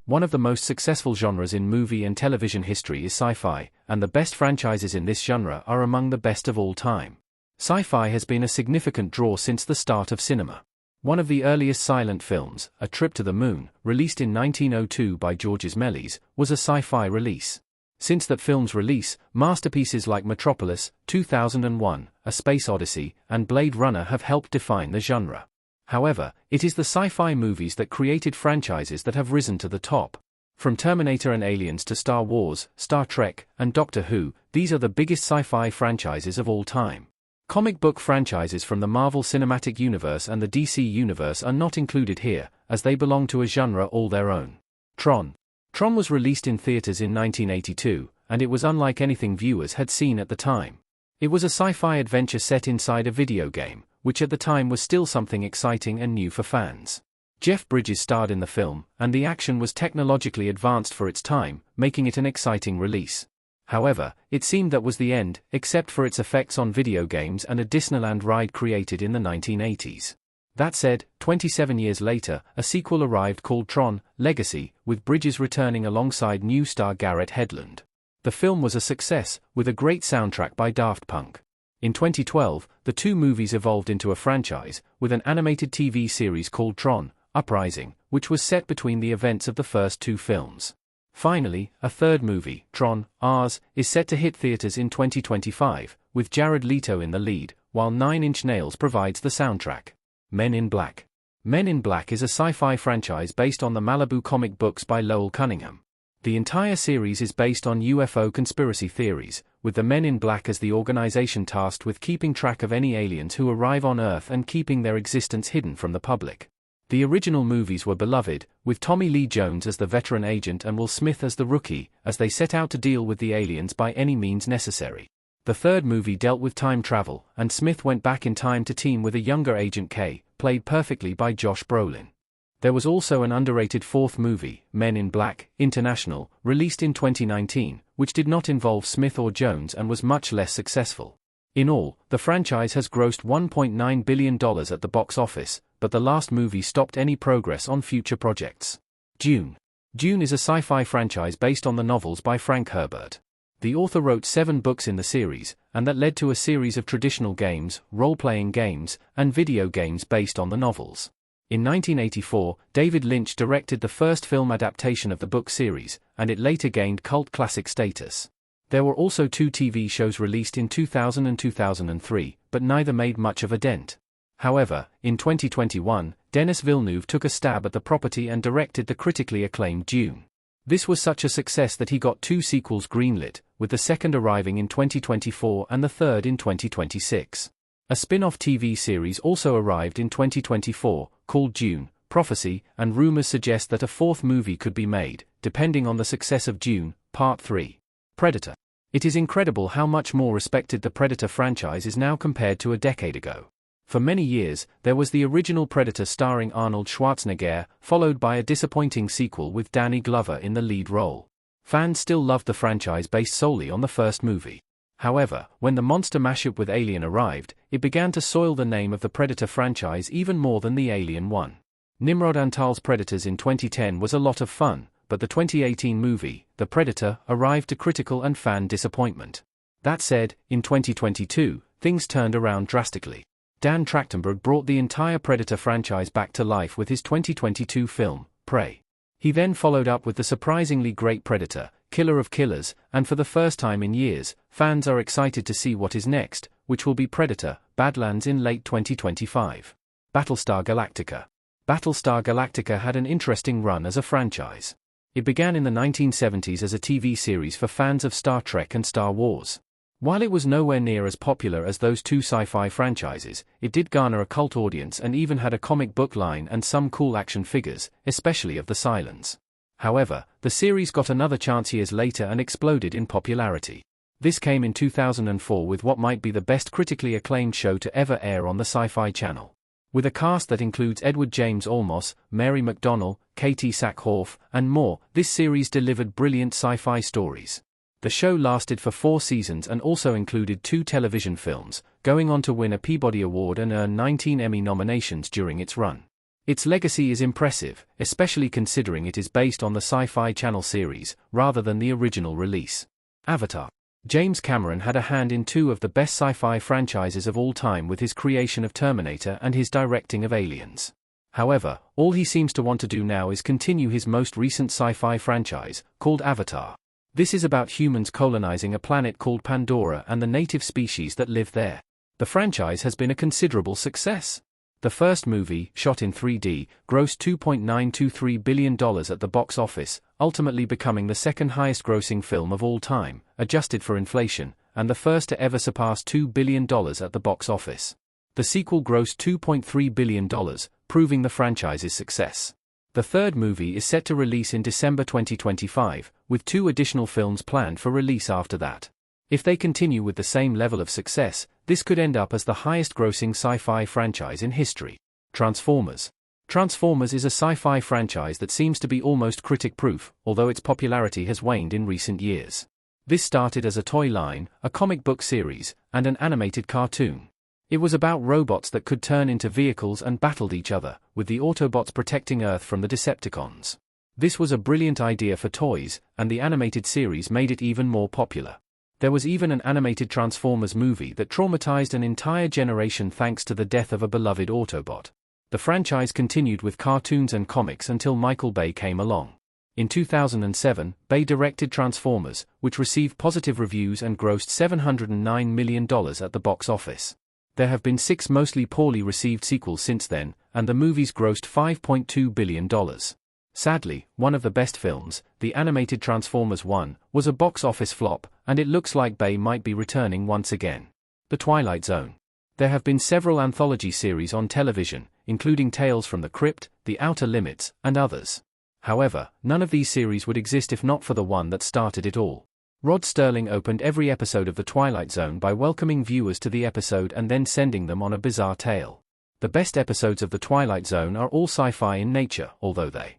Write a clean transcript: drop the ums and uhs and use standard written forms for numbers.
One of the most successful genres in movie and television history is sci-fi, and the best franchises in this genre are among the best of all time. Sci-fi has been a significant draw since the start of cinema. One of the earliest silent films, A Trip to the Moon, released in 1902 by Georges Méliès, was a sci-fi release. Since that film's release, masterpieces like Metropolis, 2001, A Space Odyssey, and Blade Runner have helped define the genre. However, it is the sci-fi movies that created franchises that have risen to the top. From Terminator and Aliens to Star Wars, Star Trek, and Doctor Who, these are the biggest sci-fi franchises of all time. Comic book franchises from the Marvel Cinematic Universe and the DC Universe are not included here, as they belong to a genre all their own. Tron. Tron was released in theaters in 1982, and it was unlike anything viewers had seen at the time. It was a sci-fi adventure set inside a video game, which at the time was still something exciting and new for fans. Jeff Bridges starred in the film, and the action was technologically advanced for its time, making it an exciting release. However, it seemed that was the end, except for its effects on video games and a Disneyland ride created in the 1980s. That said, 27 years later, a sequel arrived called Tron: Legacy, with Bridges returning alongside new star Garrett Hedlund. The film was a success, with a great soundtrack by Daft Punk. In 2012, the two movies evolved into a franchise, with an animated TV series called Tron: Uprising, which was set between the events of the first two films. Finally, a third movie, Tron: Ars, is set to hit theaters in 2025, with Jared Leto in the lead, while Nine Inch Nails provides the soundtrack. Men in Black. Men in Black is a sci-fi franchise based on the Malibu comic books by Lowell Cunningham. The entire series is based on UFO conspiracy theories, with the Men in Black as the organization tasked with keeping track of any aliens who arrive on Earth and keeping their existence hidden from the public. The original movies were beloved, with Tommy Lee Jones as the veteran agent and Will Smith as the rookie, as they set out to deal with the aliens by any means necessary. The third movie dealt with time travel, and Smith went back in time to team with a younger Agent K, played perfectly by Josh Brolin. There was also an underrated fourth movie, Men in Black: International, released in 2019, which did not involve Smith or Jones and was much less successful. In all, the franchise has grossed $1.9 billion at the box office, but the last movie stopped any progress on future projects. Dune. Dune is a sci-fi franchise based on the novels by Frank Herbert. The author wrote 7 books in the series, and that led to a series of traditional games, role-playing games, and video games based on the novels. In 1984, David Lynch directed the first film adaptation of the book series, and it later gained cult classic status. There were also 2 TV shows released in 2000 and 2003, but neither made much of a dent. However, in 2021, Denis Villeneuve took a stab at the property and directed the critically acclaimed Dune. This was such a success that he got 2 sequels greenlit, with the second arriving in 2024 and the third in 2026. A spin-off TV series also arrived in 2024, called Dune: Prophecy, and rumors suggest that a 4th movie could be made, depending on the success of Dune, Part 3. Predator. It is incredible how much more respected the Predator franchise is now compared to a decade ago. For many years, there was the original Predator starring Arnold Schwarzenegger, followed by a disappointing sequel with Danny Glover in the lead role. Fans still loved the franchise based solely on the first movie. However, when the monster mashup with Alien arrived, it began to soil the name of the Predator franchise even more than the Alien one. Nimrod Antal's Predators in 2010 was a lot of fun, but the 2018 movie, The Predator, arrived to critical and fan disappointment. That said, in 2022, things turned around drastically. Dan Trachtenberg brought the entire Predator franchise back to life with his 2022 film, Prey. He then followed up with the surprisingly great Predator, Killer of Killers, and for the first time in years, fans are excited to see what is next, which will be Predator: Badlands in late 2025. Battlestar Galactica. Battlestar Galactica had an interesting run as a franchise. It began in the 1970s as a TV series for fans of Star Trek and Star Wars. While it was nowhere near as popular as those two sci-fi franchises, it did garner a cult audience and even had a comic book line and some cool action figures, especially of the Cylons. However, the series got another chance years later and exploded in popularity. This came in 2004 with what might be the best critically acclaimed show to ever air on the Sci-Fi Channel. With a cast that includes Edward James Olmos, Mary McDonnell, Katie Sackhoff, and more, this series delivered brilliant sci-fi stories. The show lasted for 4 seasons and also included 2 television films, going on to win a Peabody Award and earn 19 Emmy nominations during its run. Its legacy is impressive, especially considering it is based on the Sci-Fi Channel series, rather than the original release. Avatar. James Cameron had a hand in two of the best sci-fi franchises of all time with his creation of Terminator and his directing of Aliens. However, all he seems to want to do now is continue his most recent sci-fi franchise, called Avatar. This is about humans colonizing a planet called Pandora and the native species that live there. The franchise has been a considerable success. The first movie, shot in 3D, grossed $2.923 billion at the box office, ultimately becoming the second highest grossing film of all time, adjusted for inflation, and the first to ever surpass $2 billion at the box office. The sequel grossed $2.3 billion, proving the franchise's success. The third movie is set to release in December 2025, with 2 additional films planned for release after that. If they continue with the same level of success, this could end up as the highest-grossing sci-fi franchise in history. Transformers. Transformers is a sci-fi franchise that seems to be almost critic-proof, although its popularity has waned in recent years. This started as a toy line, a comic book series, and an animated cartoon. It was about robots that could turn into vehicles and battled each other, with the Autobots protecting Earth from the Decepticons. This was a brilliant idea for toys, and the animated series made it even more popular. There was even an animated Transformers movie that traumatized an entire generation thanks to the death of a beloved Autobot. The franchise continued with cartoons and comics until Michael Bay came along. In 2007, Bay directed Transformers, which received positive reviews and grossed $709 million at the box office. There have been 6 mostly poorly received sequels since then, and the movies grossed $5.2 billion. Sadly, one of the best films, the animated Transformers 1, was a box office flop, and it looks like Bay might be returning once again. The Twilight Zone. There have been several anthology series on television, including Tales from the Crypt, The Outer Limits, and others. However, none of these series would exist if not for the one that started it all. Rod Serling opened every episode of The Twilight Zone by welcoming viewers to the episode and then sending them on a bizarre tale. The best episodes of The Twilight Zone are all sci-fi in nature, although they